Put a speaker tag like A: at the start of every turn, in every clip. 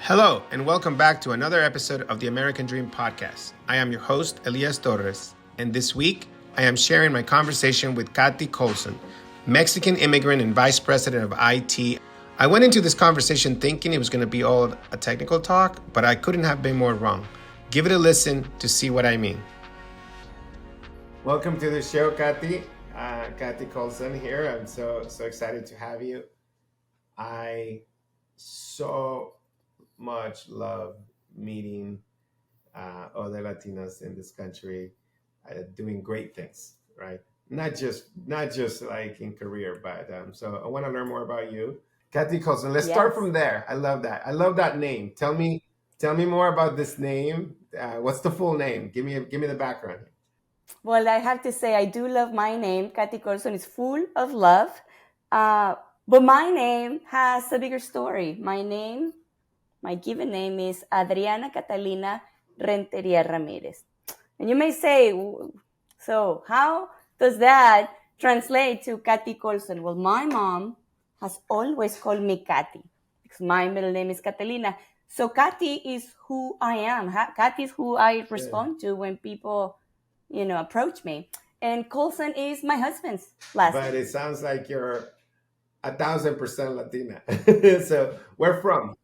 A: Hello, and welcome back to another episode of the American Dream Podcast. I am your host, Elias, and this week I am sharing my conversation with Katty Coulson, Mexican immigrant and vice president of IT. I went into this conversation thinking it was going to be all a technical talk, but I couldn't have been more wrong. Give it a listen to see what I mean. Welcome to the show, Katty. Katty Coulson here. I'm so excited to have you. I so much love meeting other Latinos in this country doing great things, right? Not just like in career, but so I want to learn more about you, Katty Coulson. Let's start from there. I love that. I love that name. Tell me more about this name. What's the full name? Give me the background.
B: Well, I have to say I do love my name. Katty Coulson is full of love, but my name has a bigger story. My given name is Adriana Catalina Renteria Ramirez. And you may say, so how does that translate to Katty Coulson? Well, my mom has always called me Katty because my middle name is Catalina. So Katty is who I am. Katty is who I respond to when people, approach me. And Coulson is my husband's last name.
A: But it sounds like you're 1,000% Latina. So where from?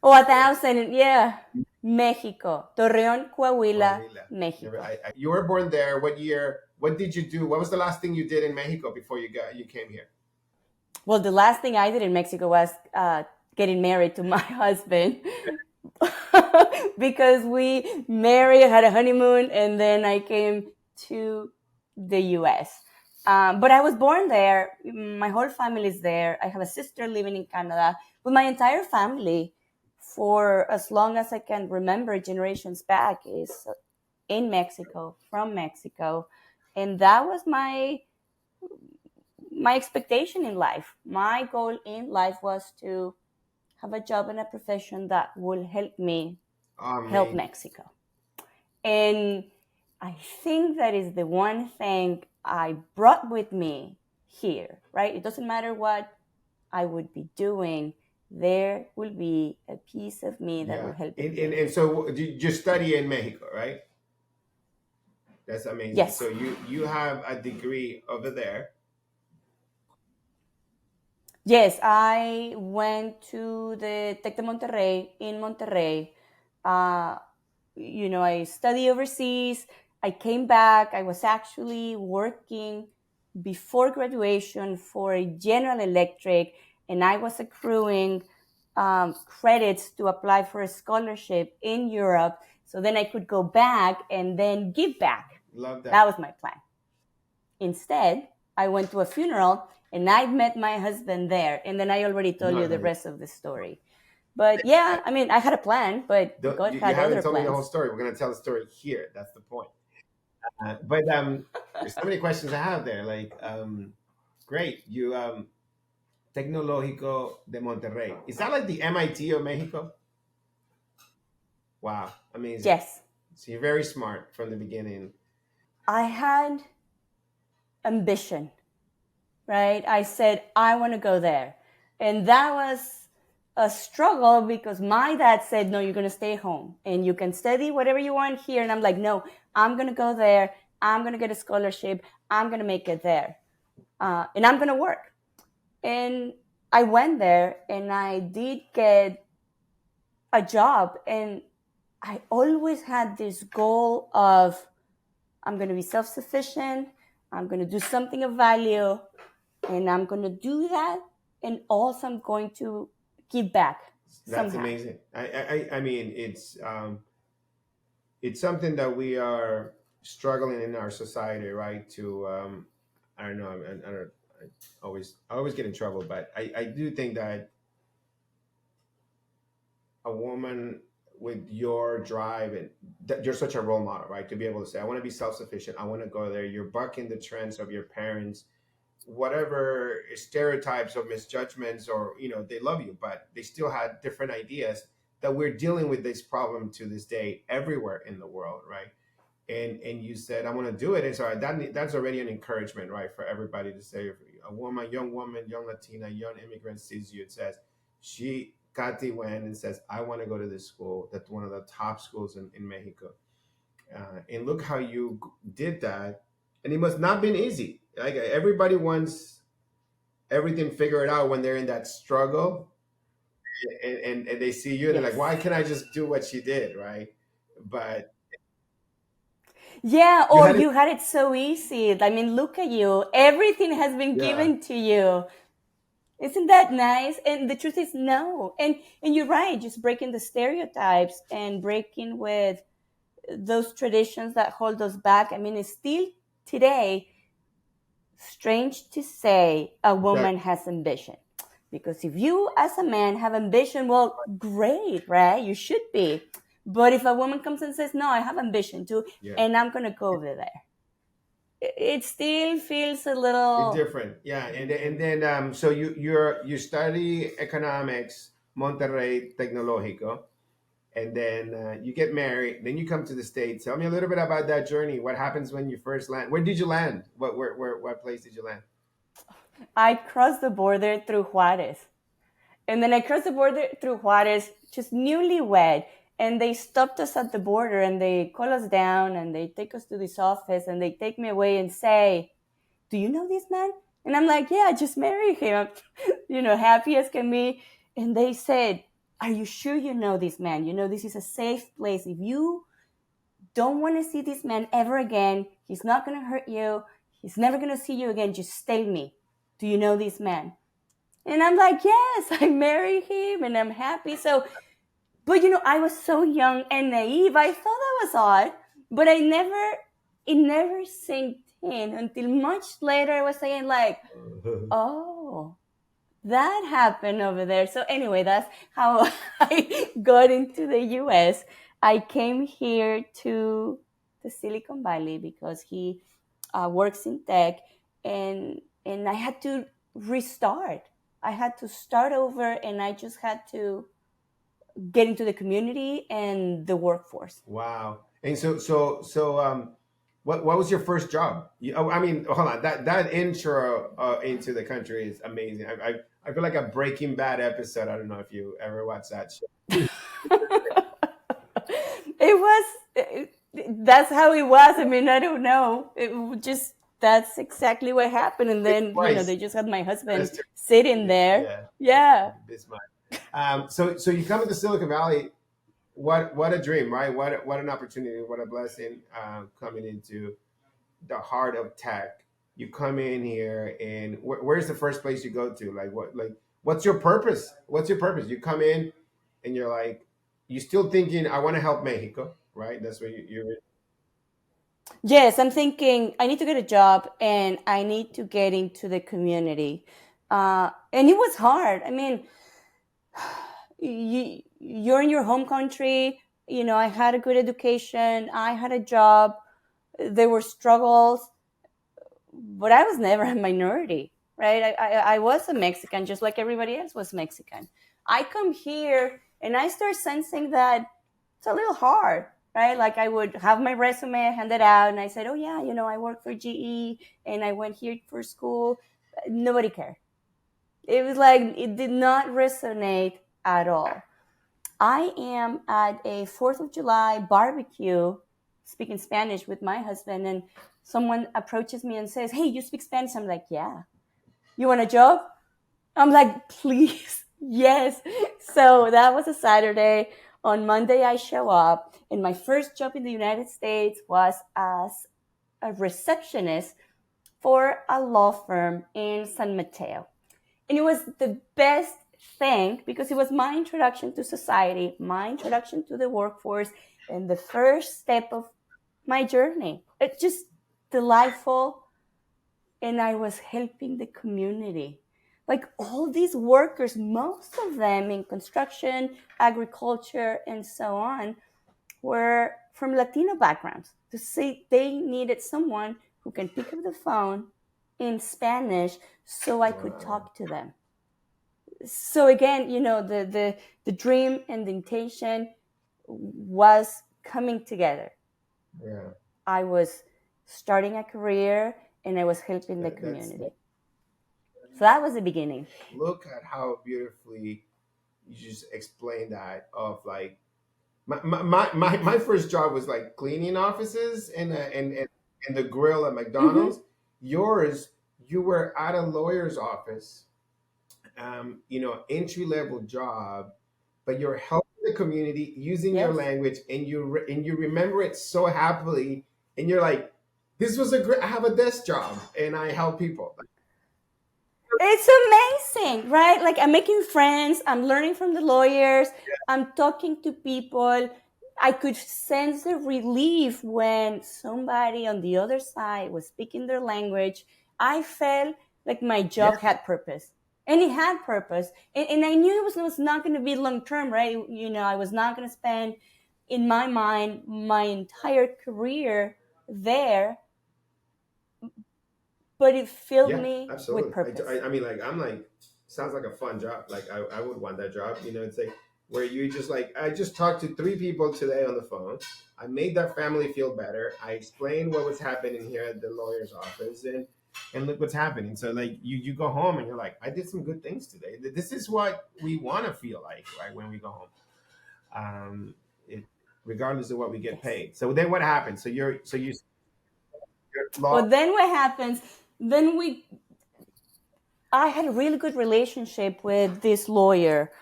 B: Oh, 1,000, yeah. Mexico. Torreón, Coahuila, Mexico.
A: You were born there. What year? What did you do? What was the last thing you did in Mexico before you came here?
B: Well, the last thing I did in Mexico was getting married to my husband because we married, had a honeymoon, and then I came to the U.S. But I was born there. My whole family is there. I have a sister living in Canada. But my entire family, for as long as I can remember, generations back, is in Mexico, from Mexico. And that was my expectation in life. My goal in life was to have a job and a profession that will help me help Mexico. And I think that is the one thing I brought with me here, right? It doesn't matter what I would be doing. There will be a piece of me that will help you.
A: And so you study in Mexico, right? That's amazing.
B: Yes.
A: So you have a degree over there.
B: Yes, I went to the Tec de Monterrey in Monterrey. I studied overseas. I came back. I was actually working before graduation for General Electric, and I was accruing credits to apply for a scholarship in Europe. So then I could go back and then give back.
A: Love that.
B: That was my plan. Instead, I went to a funeral and I met my husband there. And then I already told you the rest of the story. But yeah, I mean, I had a plan, but God had other plans.
A: You haven't told me the whole story. We're going to tell the story here. That's the point. But there's so many questions I have there. Like, great. You, Tecnológico de Monterrey. Is that like the MIT of Mexico? Wow. Amazing.
B: Yes.
A: So you're very smart from the beginning.
B: I had ambition, right? I said, I want to go there. And that was a struggle because my dad said, no, you're going to stay home and you can study whatever you want here. And I'm like, no, I'm going to go there. I'm going to get a scholarship. I'm going to make it there. And I'm going to work. And I went there and I did get a job. And I always had this goal of, I'm going to be self-sufficient. I'm going to do something of value. And I'm going to do that. And also I'm going to give back.
A: That's
B: somehow.
A: Amazing. I mean, it's something that we are struggling in our society, right? To I don't know. I always get in trouble, but I do think that a woman with your drive and that you're such a role model, right? To be able to say, I want to be self-sufficient. I want to go there. You're bucking the trends of your parents, whatever stereotypes or misjudgments, or they love you, but they still had different ideas. That we're dealing with this problem to this day everywhere in the world, right? And you said, I want to do it. And so that's already an encouragement, right, for everybody to say, if a woman, young Latina, young immigrant sees you, it says, she Katty went and says, I want to go to this school. That's one of the top schools in Mexico. And look how you did that. And it must not been easy. Like everybody wants everything figured out when they're in that struggle, and they see you and they're like, why
B: Yes.
A: can't I just do what she did, right? But
B: Yeah,
A: you
B: or
A: had it.
B: you had it so easy. I mean, look at you. Everything has been
A: Yeah,
B: given to you. Isn't that nice? And the truth is no. And you're right, just breaking the stereotypes and breaking with those traditions that hold us back. I mean, it's still today strange to say a
A: exactly.
B: woman has ambition. Because if you as a man have ambition, well, great, right? You should be. But if a woman comes and says, no, I have ambition too,
A: Yeah,
B: and I'm going to go over there, it still feels a
A: it's
B: little.
A: different. Yeah, and then so you study economics, Monterrey Tecnológico, and then you get married. Then you come to the States. Tell me a little bit about that journey. What happens when you first land? Where did you land? What place did you land?
B: I crossed the border through Juarez. And then I crossed the border through Juarez, just newlywed. And they stopped us at the border and they call us down and they take us to this office and they take me away and say, do you know this man? And I'm like, yeah, I just married him. Happy as can be. And they said, are you sure you know this man? This is a safe place. If you don't want to see this man ever again, he's not going to hurt you. He's never going to see you again. Just tell me, do you know this man? And I'm like, yes, I married him and I'm happy. So, but I was so young and naive. I thought that was odd, but it never sank in until much later. I was saying like, oh, that happened over there. So anyway, that's how I got into the US. I came here to the Silicon Valley because he works in tech, and I had to restart. I had to start over, and I just had to get into the community and the workforce.
A: Wow. And what was your first job? I mean, hold on. That intro into the country is amazing. I feel like a Breaking Bad episode. I don't know if you ever watched that show.
B: It was that's how it was. I mean, I don't know. Just that's exactly what happened. And then
A: Twice.
B: they just had my husband
A: That's
B: sitting there.
A: yeah.
B: Yeah.
A: Bismarck. So you come to Silicon Valley. What a dream, right? What an opportunity. What a blessing coming into the heart of tech. You come in here, and where's the first place you go to? What's your purpose? What's your purpose? You come in, and you're like, you still thinking, I want to help Mexico, right? That's what you're.
B: Yes, I'm thinking I need to get a job and I need to get into the community. And it was hard. I mean, you're in your home country. I had a good education. I had a job. There were struggles, but I was never a minority, right? I was a Mexican, just like everybody else was Mexican. I come here and I start sensing that it's a little hard, right? Like I would have my resume handed out and I said, oh, yeah, I work for GE and I went here for school. Nobody cared. It was like it did not resonate at all. I am at a 4th of July barbecue speaking Spanish with my husband, and someone approaches me and says, hey, you speak Spanish? I'm like, yeah. You want a job? I'm like, please, yes. So that was a Saturday. On Monday, I show up, and my first job in the United States was as a receptionist for a law firm in San Mateo. And it was the best thing because it was my introduction to society, my introduction to the workforce, and the first step of my journey. It's just delightful. And I was helping the community. Like all these workers, most of them in construction, agriculture, and so on, were from Latino backgrounds. To say they needed someone who can pick up the phone in Spanish so I could
A: Wow.
B: talk to them. So again, the dream and the intention was coming together.
A: Yeah.
B: I was starting a career and I was helping the
A: That's
B: community. So that was the beginning.
A: look at how beautifully you just explained that of like my first job was like cleaning offices and the grill at
B: Mm-hmm.
A: McDonald's. Yours, you were at a lawyer's office, entry level job, but you're helping the community using your
B: Yes.
A: language, and you remember it so happily, and you're like, this was a great. I have a desk job, and I help people.
B: It's amazing, right? Like I'm making friends, I'm learning from the lawyers, I'm talking to people. I could sense the relief when somebody on the other side was speaking their language. I felt like my
A: Yeah,
B: job had purpose. And it had purpose. And I knew it was not going to be long term, right? You know, I was not going to spend, in my mind, my entire career there, but it filled
A: yeah,
B: me with
A: absolutely.
B: purpose.
A: I mean, like, I'm like, sounds like a fun job. Like, I would want that job. It's like where you just like, I just talked to three people today on the phone. I made that family feel better. I explained what was happening here at the lawyer's office, and look what's happening. So like, you go home and you're like, I did some good things today. This is what we want to feel like, right, when we go home. It regardless of what we get
B: Yes.
A: paid. So then what happens? You're law.
B: Well, then what happens? Then we, I had a really good relationship with this lawyer,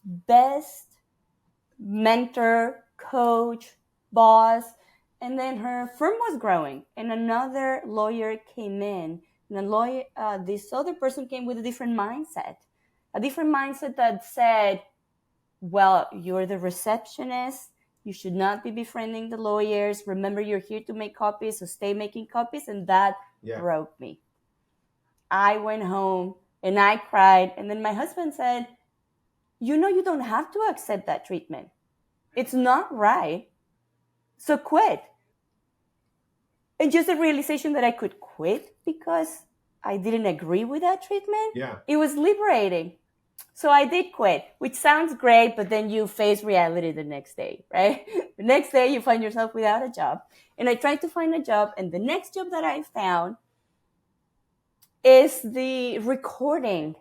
B: best mentor, coach, boss. And then her firm was growing, and another lawyer came in. And this other person came with a different mindset that said, well, you're the receptionist. You should not be befriending the lawyers. Remember, you're here to make copies, so stay making copies. And that
A: Yeah.
B: broke me. I went home and I cried. And then my husband said, you know, you don't have to accept that treatment. It's not right. So quit. And just the realization that I could quit because I didn't agree with that treatment,
A: Yeah.
B: it was liberating. So I did quit, which sounds great, but then you face reality the next day, right? The next day you find yourself without a job. And I tried to find a job, and the next job that I found is the recording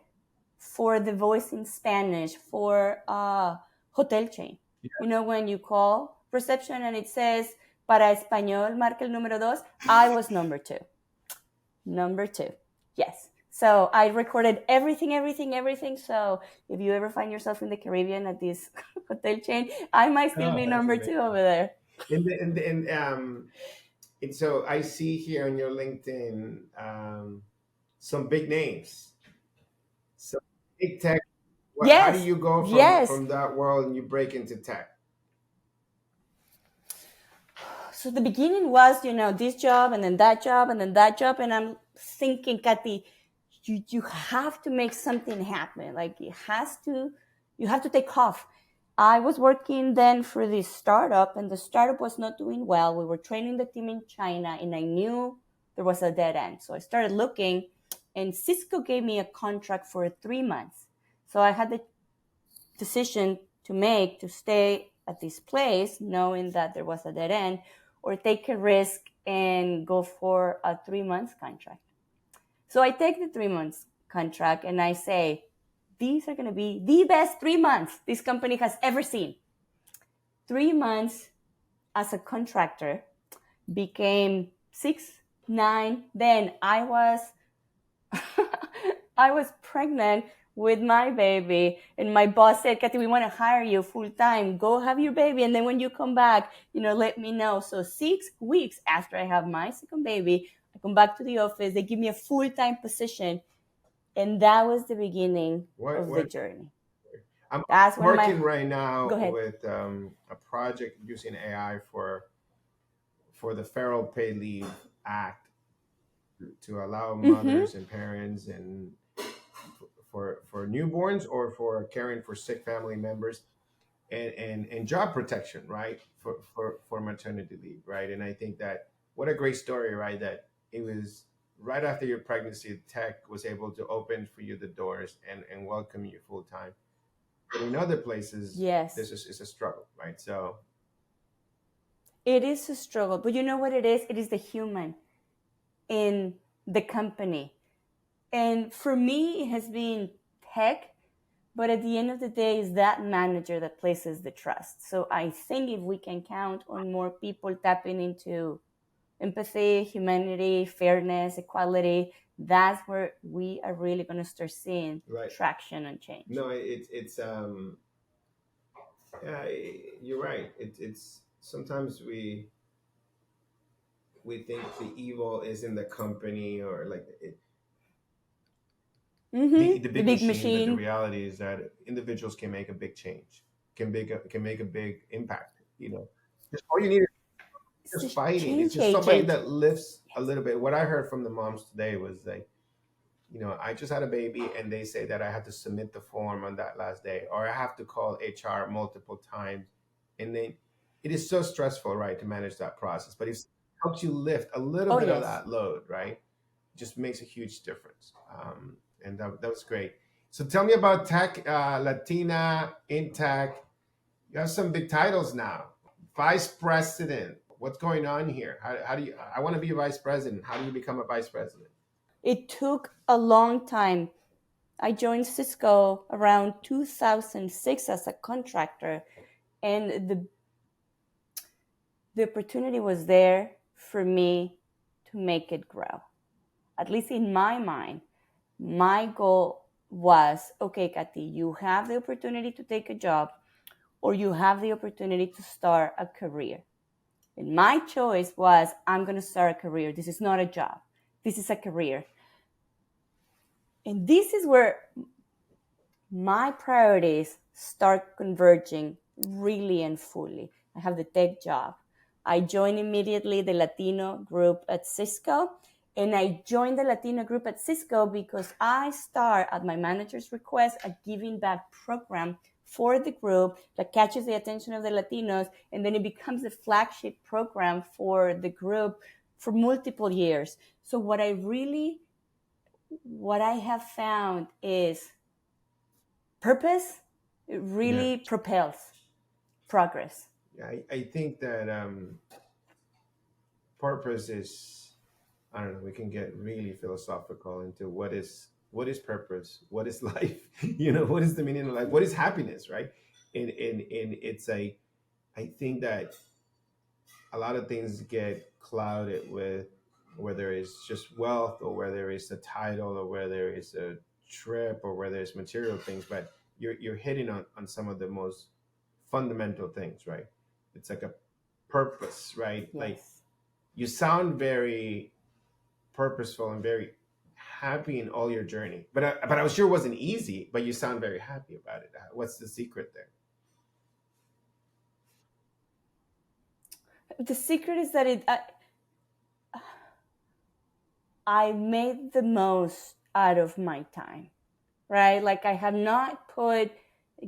B: for the voice in Spanish for a hotel chain.
A: Yeah.
B: You know, when you call reception and it says, para español, marca el número dos, I was number two. Number two. Yes. So I recorded everything. So if you ever find yourself in the Caribbean at this hotel chain, I might still
A: Oh,
B: be
A: that's
B: number
A: amazing.
B: two over there.
A: And so I see here on your LinkedIn some big names. So big tech. How do
B: Yes.
A: you go
B: Yes.
A: from that world and you break into tech?
B: So the beginning was, you know, this job and then that job and then that job. And I'm thinking, Katty, you have to make something happen. Like you have to take off. I was working then for this startup, and the startup was not doing well. We were training the team in China, and I knew there was a dead end. So I started looking, and Cisco gave me a contract for 3 months. So I had the decision to make to stay at this place, knowing that there was a dead end, or take a risk and go for a 3 months contract. So I take the 3 months contract and I say, these are going to be the best 3 months this company has ever seen. 3 months as a contractor became 6, 9. Then I was I was pregnant with my baby, and my boss said, Katty, we want to hire you full time. Go have your baby, and then when you come back, you know, let me know. So 6 weeks after I have my second baby, I come back to the office. They give me a full time position, and that was the beginning of the journey.
A: I'm
B: That's when
A: working right now
B: go ahead.
A: with a project using AI for the Federal Paid Leave Act to allow mothers and parents and for newborns or for caring for sick family members and job protection, right, for maternity leave, right. And I think that what a great story, right, that it was right after your pregnancy, tech was able to open for you the doors and welcome you full time. But in other places,
B: Yes,
A: this is a struggle, right? So
B: it is a struggle, but you know what it is? It is the human in the company. And for me, it has been tech, But at the end of the day, is that manager that places the trust. So I think if we can count on more people tapping into empathy, humanity, fairness, equality, that's where we are really going to start seeing
A: Right.
B: traction and change.
A: No, it's yeah, you're right. It's sometimes we think the evil is in the company or like the
B: The
A: big
B: big
A: machine, but the
B: machine.
A: reality is that individuals can make a big change, can make a big impact. Just all you need is
B: It's
A: just
B: the
A: fighting. It's
B: change
A: just somebody
B: agent.
A: that lifts a little bit. What I heard from the moms today was like, I just had a baby and they say that I had to submit the form on that last day, or I have to call HR multiple times. And then it is so stressful, right, to manage that process. But if it helps you lift a little
B: Oh,
A: bit of
B: yes.
A: that load, right, it just makes a huge difference. And that was great. So tell me about Tech, Latina in Tech. You have some big titles now. Vice President. What's going on here? How do you, I want to be a vice president. How do you become a vice president?
B: It took a long time. I joined Cisco around 2006 as a contractor, and the opportunity was there for me to make it grow. At least in my mind, my goal was, okay, Kathy, you have the opportunity to take a job or you have the opportunity to start a career. And my choice was, I'm going to start a career. This is not a job. This is a career. And this is where my priorities start converging really and fully. I have the tech job. I joined immediately the Latino group at Cisco. And I joined the Latino group at Cisco because I start, at my manager's request, a giving back program for the group that catches the attention of the Latinos. And then it becomes the flagship program for the group for multiple years. So what I have found is purpose, it
A: Yeah.
B: really propels progress.
A: Yeah, I think that purpose is, I don't know, we can get really philosophical into what is purpose, what is life, what is the meaning of life, what is happiness, right? And it's I think that a lot of things get clouded with whether it's just wealth or whether it's a title or whether it's a trip or whether it's material things, but you're hitting on some of the most fundamental things, right? It's like a purpose, right? Like
B: Yes.
A: you sound very purposeful and very happy in all your journey, but I was sure it wasn't easy, but you sound very happy about it. What's the secret there?
B: The secret is that I made the most out of my time, right? Like I have not put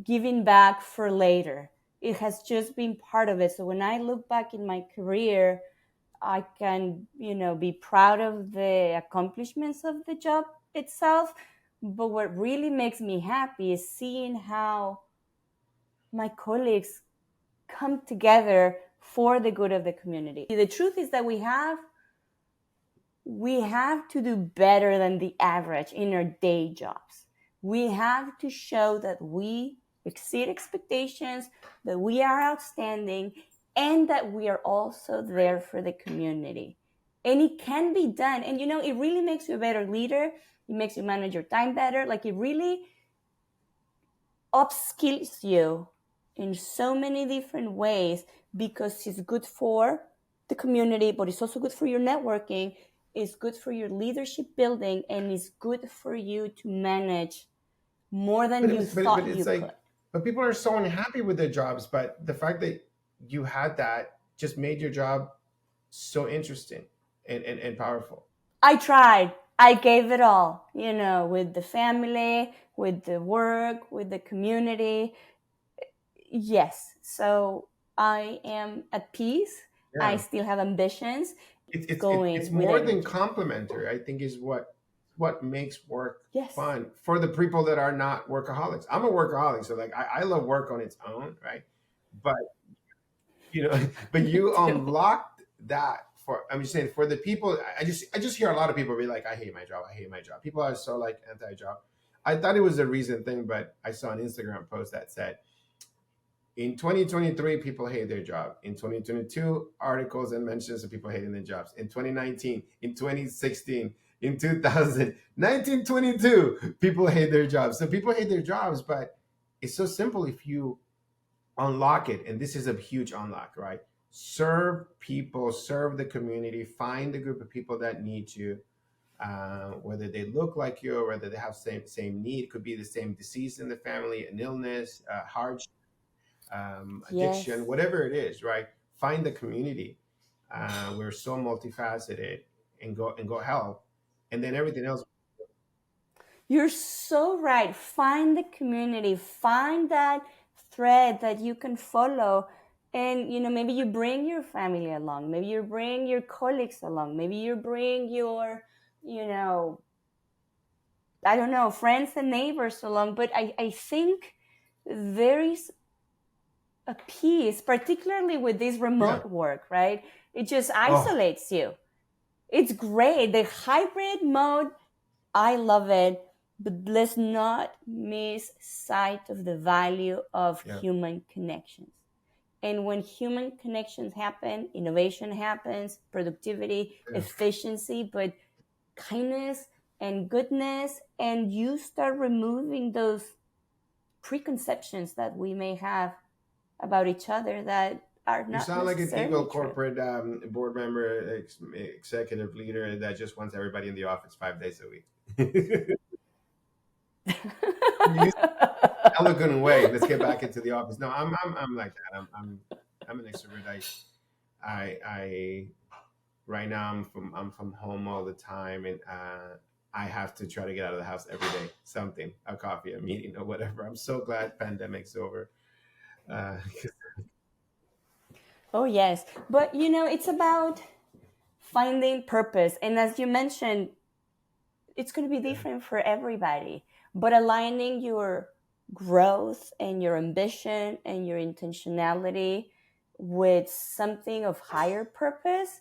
B: giving back for later. It has just been part of it. So when I look back in my career, I can, be proud of the accomplishments of the job itself. But what really makes me happy is seeing how my colleagues come together for the good of the community. The truth is that we have to do better than the average in our day jobs. We have to show that we exceed expectations, that we are outstanding, and that we are also there for the community. And it can be done. And it really makes you a better leader. It makes you manage your time better. Like it really upskills you in so many different ways because it's good for the community, but it's also good for your networking. It's good for your leadership building, and it's good for you to manage more than
A: But it
B: you
A: was, but
B: thought
A: it's
B: you could.
A: like, but people are so unhappy with their jobs. But the fact that you had that just made your job so interesting and powerful.
B: I tried. I gave it all, with the family, with the work, with the community. Yes. So I am at peace. I
A: Yeah,
B: still have ambitions
A: it's
B: going with
A: more than
B: energy.
A: complimentary. I think is what makes work
B: Yes.
A: fun for the people that are not workaholics. I'm a workaholic, so like I love work on its own, right? But but
B: Me
A: you
B: too.
A: unlocked that for. I'm just saying for the people. I just hear a lot of people be like, I hate my job. I hate my job. People are so like anti-job. I thought it was a recent thing, but I saw an Instagram post that said in 2023, people hate their job. In 2022, articles and mentions of people hating their jobs. In 2019, in 2016, in 2000, 1922, people hate their jobs. So people hate their jobs, but it's so simple if you unlock it. And this is a huge unlock, right? Serve people, serve the community, find a group of people that need you, whether they look like you or whether they have same need. It could be the same disease in the family, an illness, hardship, addiction,
B: Yes.
A: whatever it is, right? Find the community. We're so multifaceted, and go help, and then everything else.
B: You're so right. Find the community, find that thread that you can follow. And, maybe you bring your family along, maybe you bring your colleagues along, maybe you bring your, you know, I don't know, friends and neighbors along. But I think there is a piece, particularly with this
A: Yeah.
B: remote work, right? It just
A: Oh,
B: isolates you. It's great. The hybrid mode, I love it, but let's not miss sight of the value of
A: yeah.
B: human connections. And when human connections happen, innovation happens, productivity,
A: Yeah.
B: efficiency, but kindness and goodness, and you start removing those preconceptions that we may have about each other that are
A: You
B: not
A: sound like a typical
B: necessarily true.
A: corporate board member, executive leader that just wants everybody in the office 5 days a week. You eloquent way. Let's get back into the office. No, I'm like that. I'm an extrovert. I right now I'm from home all the time, and I have to try to get out of the house every day. Something, a coffee, a meeting, or whatever. I'm so glad pandemic's over. Uh,
B: Oh, yes. But, it's about finding purpose. And as you mentioned, it's going to be
A: yeah,
B: different for everybody. But aligning your growth and your ambition and your intentionality with something of higher purpose,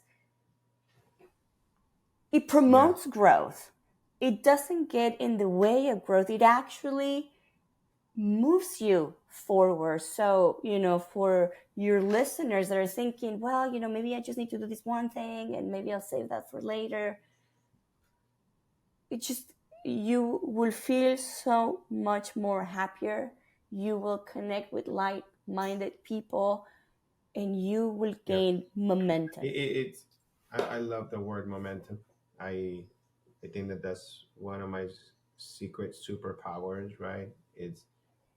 B: it
A: yeah.
B: promotes growth. It doesn't get in the way of growth. It actually moves you forward. So, for your listeners that are thinking, well, maybe I just need to do this one thing and maybe I'll save that for later. It just, you will feel so much more happier. You will connect with like minded people and you will
A: Yeah.
B: gain
A: It,
B: momentum.
A: it, it's I love the word momentum. I I think that that's one of my secret superpowers, right? It's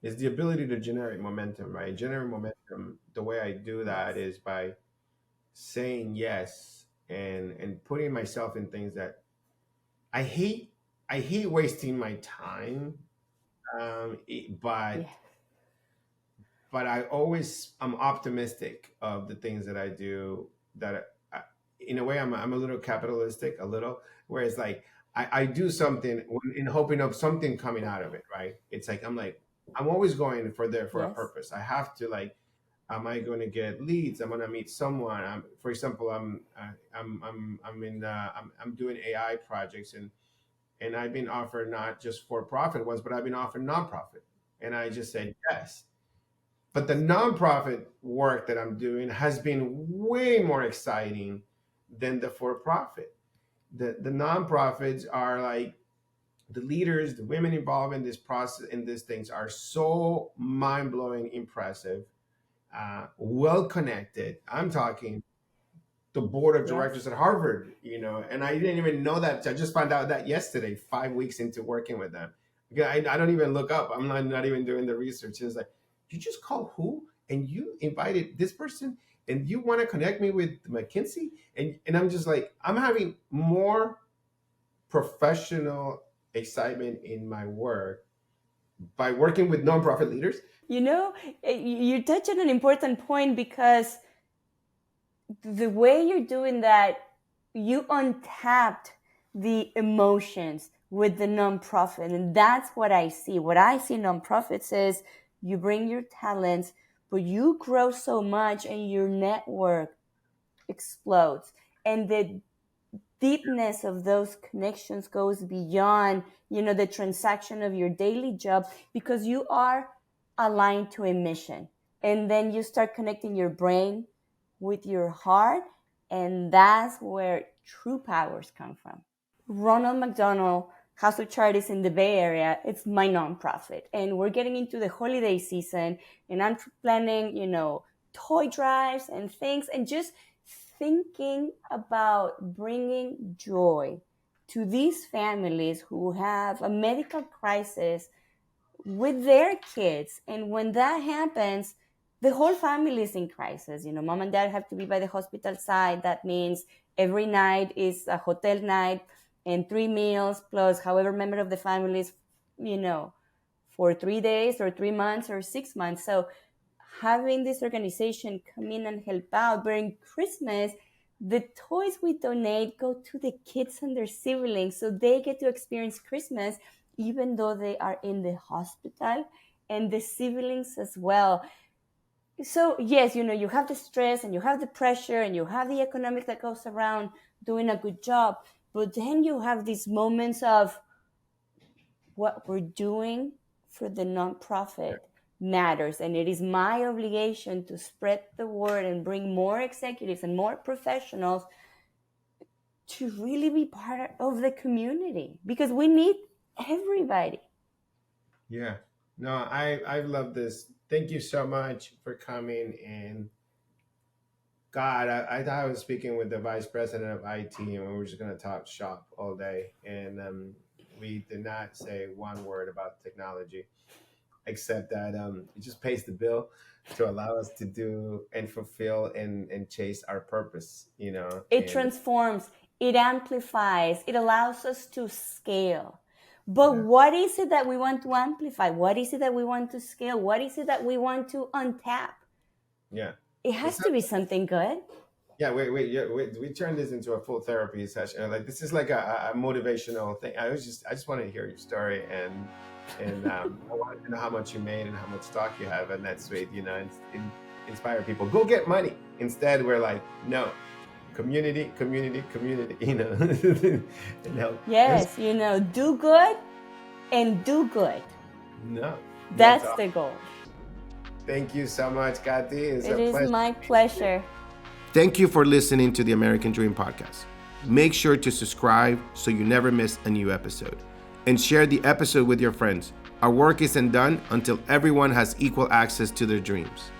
A: the ability to generate momentum, right? Generate momentum. The way I do that
B: Yes.
A: is by saying yes and putting myself in things that I hate. I hate wasting my time,
B: Yeah.
A: but I always I'm optimistic of the things that I do. That in a way I'm a little capitalistic, a little, where it's like I do something in hoping of something coming out of it, right? It's like I'm always going for there for a
B: Yes.
A: purpose. I have to like, am I going to get leads? I'm going to meet someone. For example, I'm in I'm doing AI projects, and I've been offered not just for profit ones, but I've been offered nonprofit, and I just said yes. But the nonprofit work that I'm doing has been way more exciting than the for profit. The nonprofits are like the leaders, the women involved in this process, in these things are so mind blowing, impressive, well connected. I'm talking the board of directors
B: Yes.
A: at Harvard, and I didn't even know that. I just found out that yesterday, 5 weeks into working with them. I don't even look up. I'm not even doing the research. It's like, you just call who? And you invited this person? And you want to connect me with McKinsey? And I'm just like, I'm having more professional excitement in my work by working with nonprofit leaders.
B: You know, you touch on an important point because the way you're doing that, you untapped the emotions with the nonprofit. And that's what I see. What I see nonprofits is you bring your talents, but you grow so much and your network explodes. And deepness of those connections goes beyond, the transaction of your daily job, because you are aligned to a mission. And then you start connecting your brain with your heart, and that's where true powers come from. Ronald McDonald House of Charities in the Bay Area, it's my nonprofit. And we're getting into the holiday season, and I'm planning, toy drives and things, and just thinking about bringing joy to these families who have a medical crisis with their kids. And when that happens, the whole family is in crisis. Mom and dad have to be by the hospital side. That means every night is a hotel night and 3 meals plus however member of the family is, for 3 days or 3 months or 6 months. So having this organization come in and help out during Christmas, the toys we donate go to the kids and their siblings, so they get to experience Christmas even though they are in the hospital, and the siblings as well. So yes, you have the stress and you have the pressure and you have the economic that goes around doing a good job, but then you have these moments of what we're doing for the nonprofit matters, and it is my obligation to spread the word and bring more executives and more professionals to really be part of the community, because we need everybody.
A: Yeah. No, I love this. Thank you so much for coming. And God, I thought I was speaking with the vice president of IT, and we were just going to talk shop all day. And we did not say one word about technology, except that it just pays the bill to allow us to do and fulfill and chase our purpose.
B: It transforms, it amplifies, it allows us to scale. But what is it that we want to amplify? What is it that we want to scale? What is it that we want to untap?
A: Yeah.
B: It has to be something good.
A: Yeah, we turned this into a full therapy session. Like, this is like a motivational thing. I just wanted to hear your story, and I wanted to know how much you made and how much stock you have, and that's sweet, and inspire people. Go get money. Instead, we're like, no, community, and help.
B: Yes, do good and do good.
A: No,
B: that's the goal.
A: Thank you so much, Katty.
B: It is my pleasure.
A: Thank you for listening to the American Dream Podcast. Make sure to subscribe so you never miss a new episode, and share the episode with your friends. Our work isn't done until everyone has equal access to their dreams.